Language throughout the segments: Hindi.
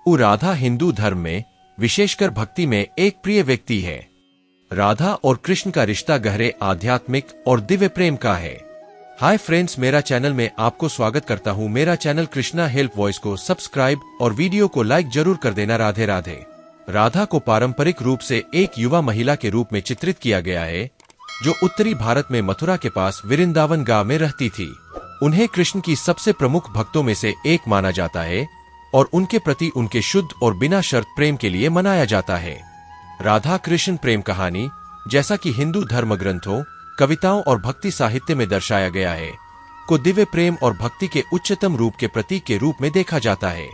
राधा हिंदू धर्म में, विशेषकर भक्ति में एक प्रिय व्यक्ति है। राधा और कृष्ण का रिश्ता गहरे आध्यात्मिक और दिव्य प्रेम का है। हाय फ्रेंड्स, मेरा चैनल में आपको स्वागत करता हूँ। मेरा चैनल कृष्णा हेल्प वॉइस को सब्सक्राइब और वीडियो को लाइक जरूर कर देना। राधे राधे। राधा को पारंपरिक रूप से एक युवा महिला के रूप में चित्रित किया गया है, जो उत्तरी भारत में मथुरा के पास वृंदावन गांव में रहती थी। उन्हें कृष्ण की सबसे प्रमुख भक्तों में से एक माना जाता है और उनके प्रति उनके शुद्ध और बिना शर्त प्रेम के लिए मनाया जाता है। राधा कृष्ण प्रेम कहानी, जैसा कि हिंदू धर्म ग्रंथों, कविताओं और भक्ति साहित्य में दर्शाया गया है, को दिव्य प्रेम और भक्ति के उच्चतम रूप के प्रतीक के रूप में देखा जाता है।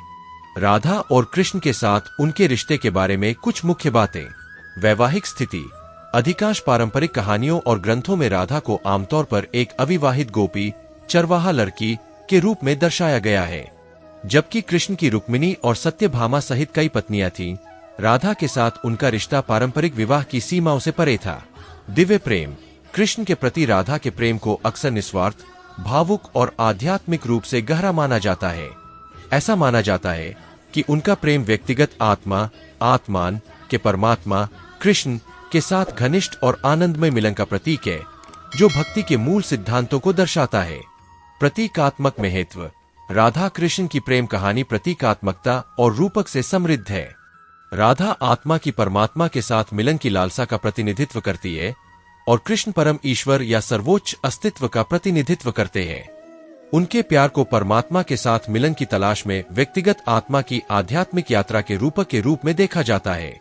राधा और कृष्ण के साथ उनके रिश्ते के बारे में कुछ मुख्य बातें। वैवाहिक स्थिति। अधिकांश पारंपरिक कहानियों और ग्रंथों में राधा को आमतौर पर एक अविवाहित गोपी, चरवाहा लड़की के रूप में दर्शाया गया है, जबकि कृष्ण की रुक्मिणी और सत्यभामा सहित कई पत्नियां थीं। राधा के साथ उनका रिश्ता पारंपरिक विवाह की सीमाओं से परे था। दिव्य प्रेम। कृष्ण के प्रति राधा के प्रेम को अक्सर निस्वार्थ, भावुक और आध्यात्मिक रूप से गहरा माना जाता है। ऐसा माना जाता है कि उनका प्रेम व्यक्तिगत आत्मान के परमात्मा कृष्ण के साथ घनिष्ठ और आनंदमय मिलन का प्रतीक है, जो भक्ति के मूल सिद्धांतों को दर्शाता है। प्रतीकात्मक महत्व। राधा कृष्ण की प्रेम कहानी प्रतीकात्मकता और रूपक से समृद्ध है। राधा आत्मा की परमात्मा के साथ मिलन की लालसा का प्रतिनिधित्व करती है और कृष्ण परम ईश्वर या सर्वोच्च अस्तित्व का प्रतिनिधित्व करते हैं। उनके प्यार को परमात्मा के साथ मिलन की तलाश में व्यक्तिगत आत्मा की आध्यात्मिक यात्रा के रूपक के रूप में देखा जाता है।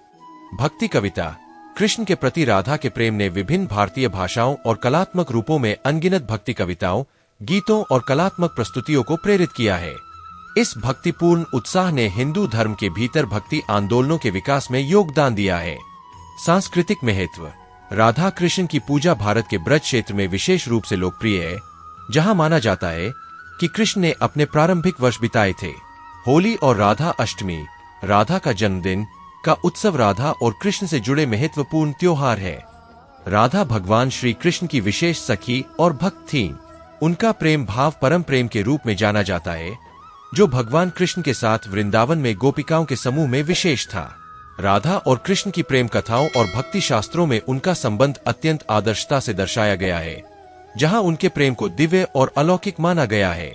भक्ति कविता। कृष्ण के प्रति राधा के प्रेम ने विभिन्न भारतीय भाषाओं और कलात्मक रूपों में अनगिनत भक्ति कविताओं, गीतों और कलात्मक प्रस्तुतियों को प्रेरित किया है। इस भक्तिपूर्ण उत्साह ने हिंदू धर्म के भीतर भक्ति आंदोलनों के विकास में योगदान दिया है। सांस्कृतिक महत्व। राधा कृष्ण की पूजा भारत के ब्रज क्षेत्र में विशेष रूप से लोकप्रिय है, जहां माना जाता है कि कृष्ण ने अपने प्रारंभिक वर्ष बिताए थे। होली और राधा अष्टमी, राधा का जन्मदिन का उत्सव राधा और कृष्ण से जुड़े महत्वपूर्ण त्योहार है। राधा भगवान श्री कृष्ण की विशेष सखी और भक्त थीं। उनका प्रेम भाव परम प्रेम के रूप में जाना जाता है, जो भगवान कृष्ण के साथ वृंदावन में गोपिकाओं के समूह में विशेष था। राधा और कृष्ण की प्रेम कथाओं और भक्ति शास्त्रों में उनका संबंध अत्यंत आदर्शता से दर्शाया गया है, जहां उनके प्रेम को दिव्य और अलौकिक माना गया है।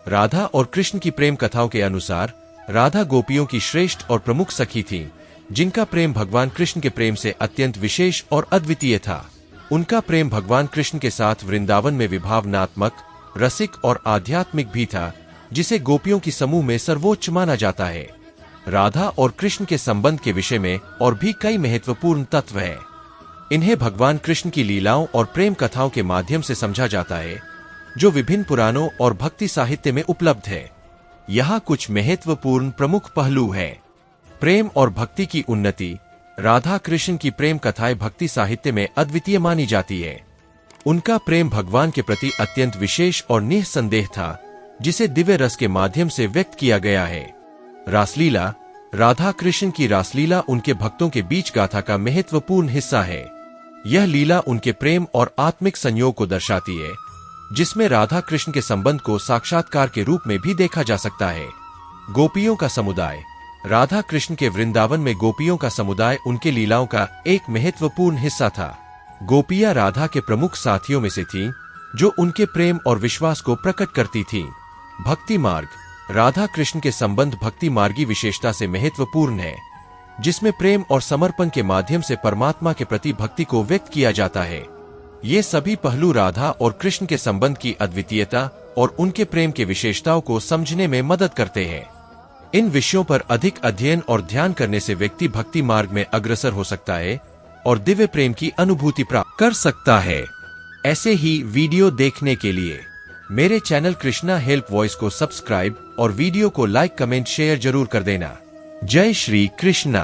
राधा और कृष्ण की प्रेम कथाओं के अनुसार राधा गोपियों की श्रेष्ठ और प्रमुख सखी थीं, जिनका प्रेम भगवान कृष्ण के प्रेम से अत्यंत विशेष और अद्वितीय था। उनका प्रेम भगवान कृष्ण के साथ वृंदावन में विभावनात्मक, रसिक और आध्यात्मिक भी था, जिसे गोपियों की समूह में सर्वोच्च माना जाता है। राधा और कृष्ण के संबंध के विषय में और भी कई महत्वपूर्ण तत्व हैं। इन्हें भगवान कृष्ण की लीलाओं और प्रेम कथाओं के माध्यम से समझा जाता है, जो विभिन्न पुराणों और भक्ति साहित्य में उपलब्ध है। यहाँ कुछ महत्वपूर्ण प्रमुख पहलू हैं। प्रेम और भक्ति की उन्नति। राधा कृष्ण की प्रेम कथाएं भक्ति साहित्य में अद्वितीय मानी जाती है। उनका प्रेम भगवान के प्रति अत्यंत विशेष और निःसंदेह था, जिसे दिव्य रस के माध्यम से व्यक्त किया गया है। रासलीला। राधा कृष्ण की रासलीला उनके भक्तों के बीच गाथा का महत्वपूर्ण हिस्सा है। यह लीला उनके प्रेम और आत्मिक संयोग को दर्शाती है, जिसमें राधा कृष्ण के संबंध को साक्षात्कार के रूप में भी देखा जा सकता है। गोपियों का समुदाय। राधा कृष्ण के वृंदावन में गोपियों का समुदाय उनके लीलाओं का एक महत्वपूर्ण हिस्सा था। गोपियां राधा के प्रमुख साथियों में से थीं, जो उनके प्रेम और विश्वास को प्रकट करती थीं। भक्ति मार्ग। राधा कृष्ण के संबंध भक्ति मार्गी विशेषता से महत्वपूर्ण है, जिसमें प्रेम और समर्पण के माध्यम से परमात्मा के प्रति भक्ति को व्यक्त किया जाता है। ये सभी पहलू राधा और कृष्ण के संबंध की अद्वितीयता और उनके प्रेम के विशेषताओं को समझने में मदद करते हैं। इन विषयों पर अधिक अध्ययन और ध्यान करने से व्यक्ति भक्ति मार्ग में अग्रसर हो सकता है और दिव्य प्रेम की अनुभूति प्राप्त कर सकता है। ऐसे ही वीडियो देखने के लिए मेरे चैनल कृष्णा हेल्प वॉइस को सब्सक्राइब और वीडियो को लाइक, कमेंट, शेयर जरूर कर देना। जय श्री कृष्णा।